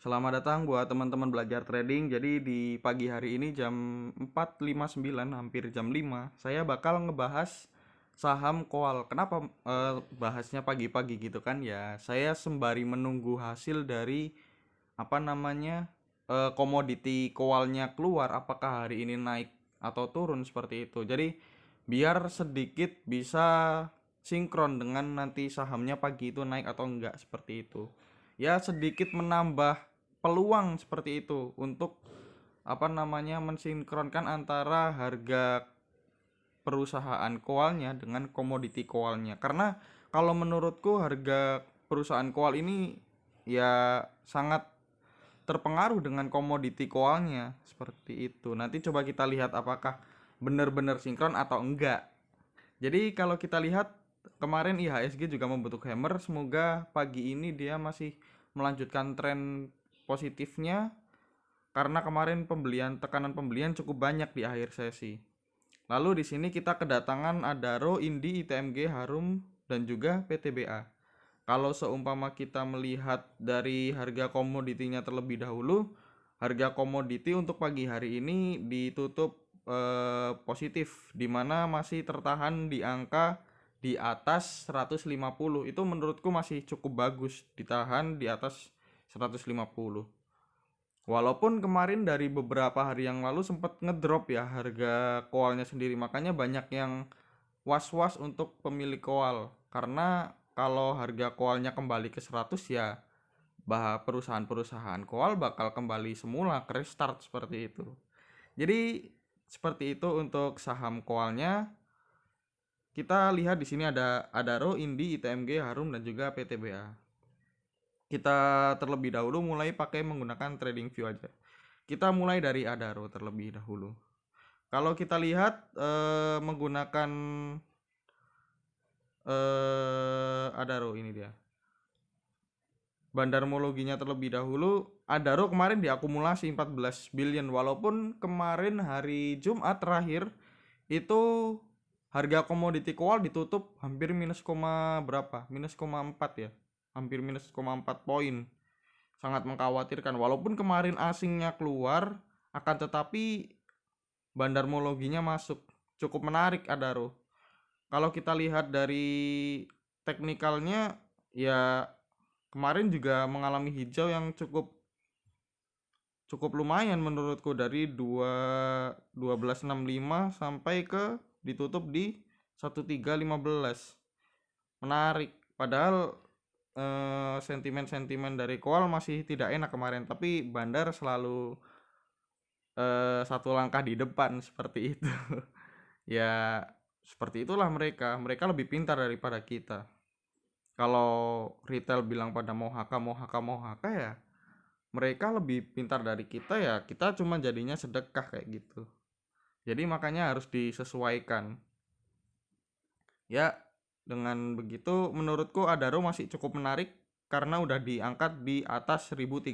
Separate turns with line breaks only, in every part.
Selamat datang buat teman-teman belajar trading. Jadi di pagi hari ini jam 4.59, hampir jam 5, saya bakal ngebahas saham Koal. Kenapa bahasnya pagi-pagi gitu kan? Ya, saya sembari menunggu hasil dari komoditi Koalnya keluar, apakah hari ini naik atau turun seperti itu. Jadi biar sedikit bisa sinkron dengan nanti sahamnya pagi itu naik atau enggak seperti itu. Ya sedikit menambah peluang seperti itu untuk mensinkronkan antara harga perusahaan koalnya dengan komoditi koalnya. Karena kalau menurutku harga perusahaan koal ini ya sangat terpengaruh dengan komoditi koalnya seperti itu. Nanti coba kita lihat apakah benar-benar sinkron atau enggak. Jadi kalau kita lihat kemarin IHSG juga membentuk hammer, semoga pagi ini dia masih melanjutkan tren positifnya karena kemarin tekanan pembelian cukup banyak di akhir sesi. Lalu di sini kita kedatangan Adaro, Indi, ITMG, Harum dan juga PTBA. Kalau seumpama kita melihat dari harga komoditinya terlebih dahulu, harga komoditi untuk pagi hari ini ditutup positif, di mana masih tertahan di angka di atas 150. Itu menurutku masih cukup bagus, ditahan di atas 150. Walaupun kemarin dari beberapa hari yang lalu sempat ngedrop ya harga koalnya sendiri, makanya banyak yang was-was untuk pemilik koal. Karena kalau harga koalnya kembali ke 100 ya perusahaan-perusahaan koal bakal kembali semula ke restart seperti itu. Jadi seperti itu untuk saham koalnya. Kita lihat di sini ada Adaro, Indi, ITMG, Harum dan juga PTBA. Kita terlebih dahulu mulai pakai menggunakan trading view aja. Kita mulai dari Adaro terlebih dahulu. Kalau kita lihat menggunakan Adaro, ini dia bandarmologinya terlebih dahulu. Adaro kemarin diakumulasi 14 billion, walaupun kemarin hari Jumat terakhir itu harga komoditi koal ditutup hampir minus koma berapa, minus koma 4 ya, hampir minus koma 4 poin. Sangat mengkhawatirkan, walaupun kemarin asingnya keluar, akan tetapi bandarmologinya masuk. Cukup menarik Adaro. Kalau kita lihat dari teknikalnya ya kemarin juga mengalami hijau yang cukup cukup lumayan menurutku, dari 1265 sampai ke ditutup di 1315. Menarik. Padahal sentimen-sentimen dari Koal masih tidak enak kemarin, tapi Bandar selalu satu langkah di depan seperti itu. Ya seperti itulah mereka. Mereka lebih pintar daripada kita. Kalau retail bilang pada mau HK ya mereka lebih pintar dari kita, ya kita cuma jadinya sedekah kayak gitu. Jadi makanya harus disesuaikan. Ya dengan begitu menurutku Adaro masih cukup menarik karena udah diangkat di atas 1300.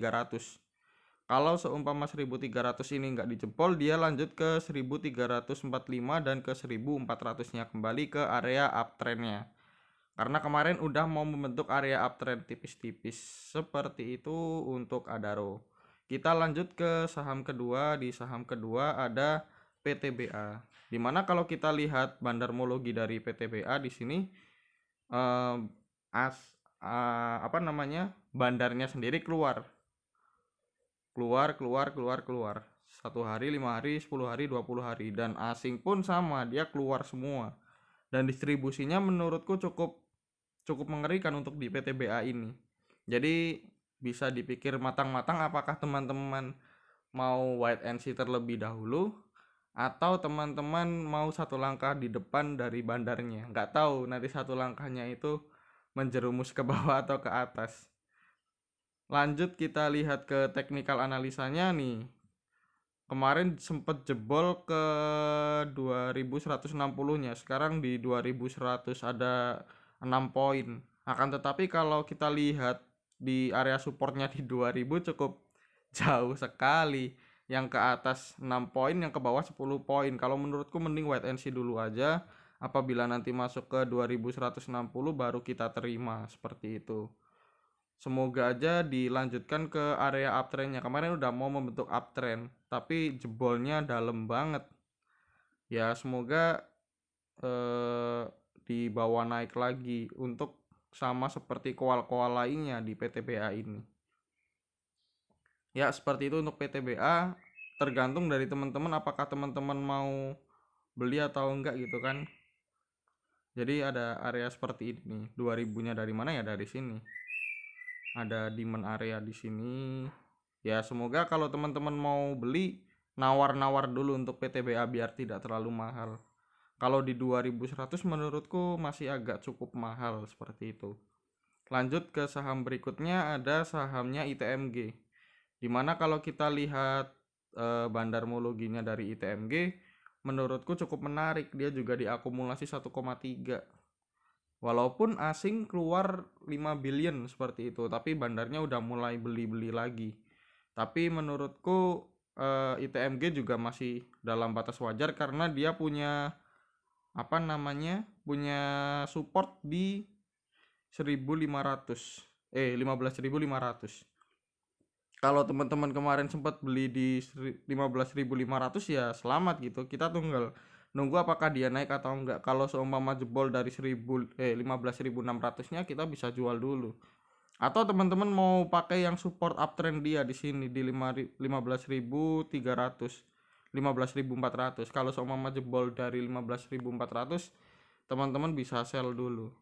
Kalau seumpama 1300 ini nggak dijebol, dia lanjut ke 1345 dan ke 1400-nya, kembali ke area uptrendnya. Karena kemarin udah mau membentuk area uptrend tipis-tipis. Seperti itu untuk Adaro. Kita lanjut ke saham kedua. Di saham kedua ada PTBA. Dimana kalau kita lihat bandarmologi dari PTBA di sini eh, as bandarnya sendiri keluar keluar 1 hari, 5 hari, 10 hari, 20 hari, dan asing pun sama, dia keluar semua. Dan distribusinya menurutku cukup cukup mengerikan untuk di PTBA ini. Jadi bisa dipikir matang-matang apakah teman-teman mau wait and see terlebih dahulu atau teman-teman mau satu langkah di depan dari bandarnya. Nggak tahu nanti satu langkahnya itu menjerumus ke bawah atau ke atas. Lanjut kita lihat ke teknikal analisanya nih. Kemarin sempat jebol ke 2160-nya. Sekarang di 2100, ada 6 poin. Akan tetapi kalau kita lihat di area supportnya di 2000 cukup jauh sekali. Yang ke atas 6 poin, yang ke bawah 10 poin. Kalau menurutku mending wait and see dulu aja. Apabila nanti masuk ke 2160 baru kita terima, seperti itu. Semoga aja dilanjutkan ke area uptrendnya. Kemarin udah mau membentuk uptrend, tapi jebolnya dalam banget. Ya semoga eh, dibawa naik lagi untuk sama seperti koal-koal lainnya di PTBA ini. Ya seperti itu untuk PTBA. Tergantung dari teman-teman apakah teman-teman mau beli atau enggak gitu kan. Jadi ada area seperti ini. 2000-nya dari mana ya? Dari sini. Ada demand area di sini. Ya semoga kalau teman-teman mau beli nawar-nawar dulu untuk PTBA biar tidak terlalu mahal. Kalau di 2100 menurutku masih agak cukup mahal seperti itu. Lanjut ke saham berikutnya, ada sahamnya ITMG. Dimana kalau kita lihat bandarmologinya dari ITMG, menurutku cukup menarik. Dia juga diakumulasi 1,3. Walaupun asing keluar 5 billion seperti itu, tapi bandarnya udah mulai beli-beli lagi. Tapi menurutku ITMG juga masih dalam batas wajar karena dia punya apa namanya? Punya support di 1500. 15.500. Kalau teman-teman kemarin sempat beli di 15.500 ya selamat gitu. Kita tunggal nunggu apakah dia naik atau enggak. Kalau seumpama jebol dari 15.600-nya kita bisa jual dulu. Atau teman-teman mau pakai yang support uptrend dia di sini di 15.300, 15.400. Kalau seumpama jebol dari 15.400, teman-teman bisa sell dulu.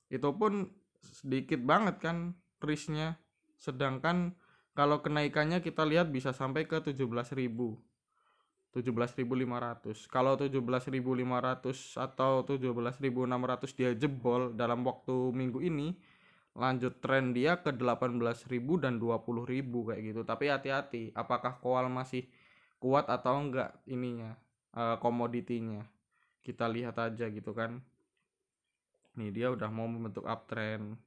Itu pun sedikit banget kan risknya. Sedangkan kalau kenaikannya kita lihat bisa sampai ke 17.000, 17.500. Kalau 17.500 atau 17.600 dia jebol dalam waktu minggu ini, lanjut tren dia ke 18.000 dan 20.000 kayak gitu. Tapi hati-hati, apakah koal masih kuat atau enggak ininya, komoditinya. Kita lihat aja gitu kan. Nih dia udah mau membentuk uptrend.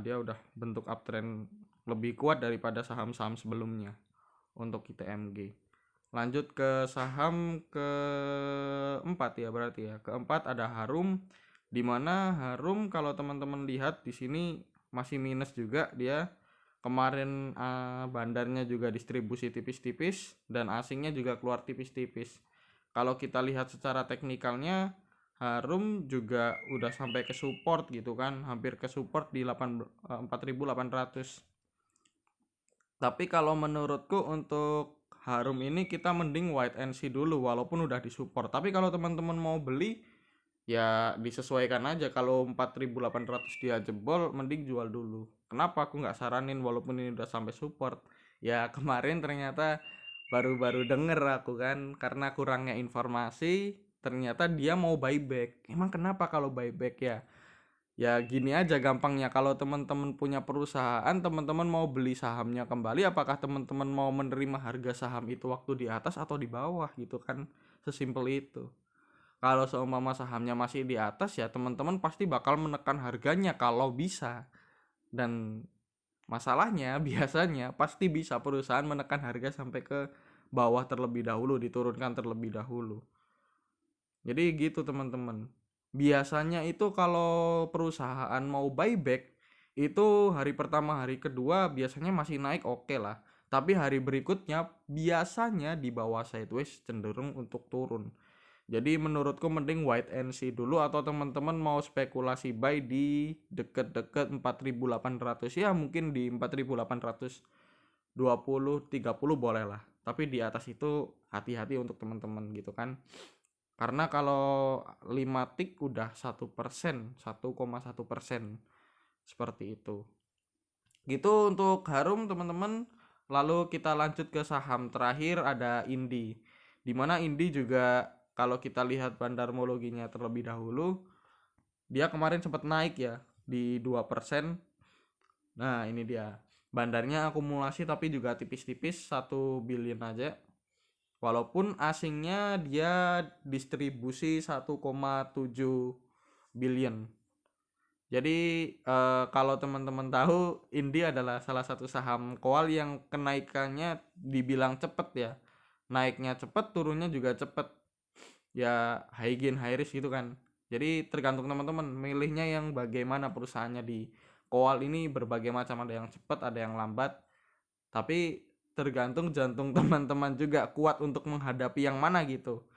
Dia udah bentuk uptrend lebih kuat daripada saham-saham sebelumnya untuk ITMG. Lanjut ke saham keempat ya berarti ya. Keempat ada Harum, di mana Harum kalau teman-teman lihat di sini masih minus juga dia. Kemarin bandarnya juga distribusi tipis-tipis dan asingnya juga keluar tipis-tipis. Kalau kita lihat secara teknikalnya, Harum juga udah sampai ke support gitu kan, hampir ke support di 4.800. Tapi kalau menurutku untuk Harum ini kita mending wait and see dulu walaupun udah disupport. Tapi kalau teman-teman mau beli ya disesuaikan aja. Kalau 4.800 dia jebol mending jual dulu. Kenapa aku nggak saranin walaupun ini udah sampai support? Ya kemarin ternyata baru-baru denger aku kan karena kurangnya informasi ternyata dia mau buyback. Emang kenapa kalau buyback ya? Ya gini aja gampangnya, kalau teman-teman punya perusahaan, teman-teman mau beli sahamnya kembali, apakah teman-teman mau menerima harga saham itu waktu di atas atau di bawah gitu kan? Sesimpel itu. Kalau seumpama sahamnya masih di atas ya teman-teman pasti bakal menekan harganya kalau bisa. Dan masalahnya biasanya pasti bisa perusahaan menekan harga sampai ke bawah terlebih dahulu, diturunkan terlebih dahulu. Jadi gitu teman-teman. Biasanya itu kalau perusahaan mau buyback itu hari pertama hari kedua biasanya masih naik oke lah. Tapi hari berikutnya biasanya di bawah sideways cenderung untuk turun. Jadi menurutku mending wait and see dulu atau teman-teman mau spekulasi buy di deket-deket 4.800 ya mungkin di 4.820 30 boleh lah. Tapi di atas itu hati-hati untuk teman-teman gitu kan. Karena kalau 5 tik udah 1%, 1,1% seperti itu. Gitu untuk Harum teman-teman. Lalu kita lanjut ke saham terakhir ada Indi. Dimana Indi juga kalau kita lihat bandarmologinya terlebih dahulu, dia kemarin sempat naik ya di 2%. Nah ini dia. Bandarnya akumulasi tapi juga tipis-tipis 1 billion aja. Walaupun asingnya dia distribusi 1,7 billion. Jadi kalau teman-teman tahu Indi adalah salah satu saham koal yang kenaikannya dibilang cepet ya. Naiknya cepet, turunnya juga cepet. Ya high gain high risk gitu kan. Jadi tergantung teman-teman milihnya yang bagaimana perusahaannya di koal ini berbagai macam, ada yang cepat, ada yang lambat, tapi tergantung jantung teman-teman juga kuat untuk menghadapi yang mana gitu.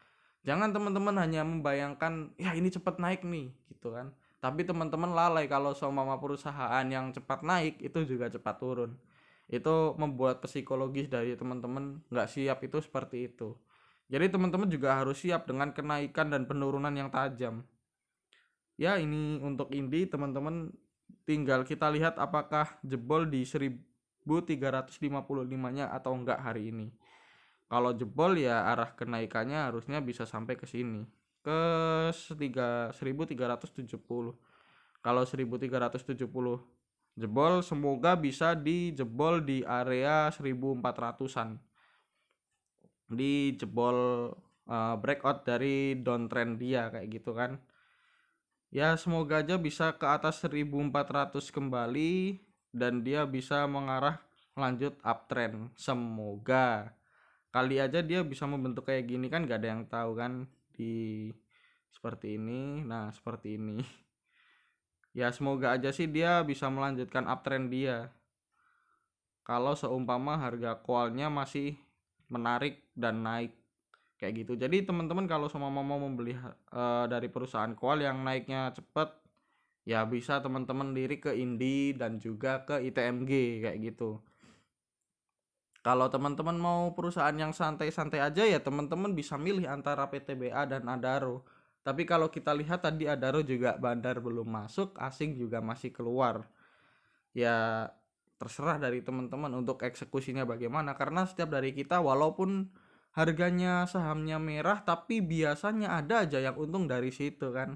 Jangan teman-teman hanya membayangkan ya ini cepat naik nih gitu kan, tapi teman-teman lalai kalau seumpama perusahaan yang cepat naik itu juga cepat turun. Itu membuat psikologis dari teman-teman nggak siap itu seperti itu. Jadi teman-teman juga harus siap dengan kenaikan dan penurunan yang tajam. Ya ini untuk Indi teman-teman, tinggal kita lihat apakah jebol di 1355-nya atau enggak hari ini. Kalau jebol ya arah kenaikannya harusnya bisa sampai ke sini, ke 1370. Kalau 1370 jebol, semoga bisa dijebol di area 1400-an. Di jebol breakout dari downtrend dia kayak gitu kan. Ya semoga aja bisa ke atas 1400 kembali dan dia bisa mengarah lanjut uptrend. Semoga kali aja dia bisa membentuk kayak gini kan, gak ada yang tahu kan, di seperti ini. Nah seperti ini. Ya semoga aja sih dia bisa melanjutkan uptrend dia kalau seumpama harga koalnya masih menarik dan naik kayak gitu. Jadi teman-teman kalau semua mau membeli dari perusahaan koal yang naiknya cepet, ya bisa teman-teman lirik ke Indi dan juga ke ITMG kayak gitu. Kalau teman-teman mau perusahaan yang santai-santai aja ya teman-teman bisa milih antara PTBA dan Adaro. Tapi kalau kita lihat tadi Adaro juga bandar belum masuk, asing juga masih keluar. Ya terserah dari teman-teman untuk eksekusinya bagaimana, karena setiap dari kita walaupun harganya sahamnya merah tapi biasanya ada aja yang untung dari situ kan.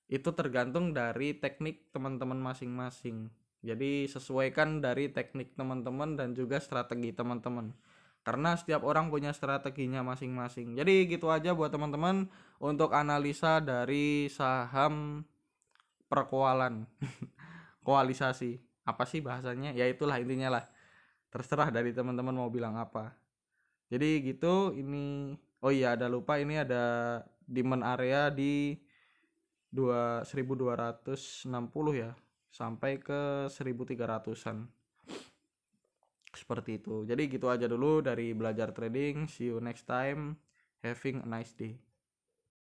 Itu tergantung dari teknik teman-teman masing-masing. Jadi sesuaikan dari teknik teman-teman dan juga strategi teman-teman. Karena setiap orang punya strateginya masing-masing. Jadi gitu aja buat teman-teman untuk analisa dari saham perkoalan. Koalisasi. Apa sih bahasanya? Ya itulah intinya lah. Terserah dari teman-teman mau bilang apa. Jadi gitu ini. Oh iya ada lupa, ini ada demand area di 1260 ya sampai ke 1300-an seperti itu. Jadi gitu aja dulu dari belajar trading. See you next time, having a nice day.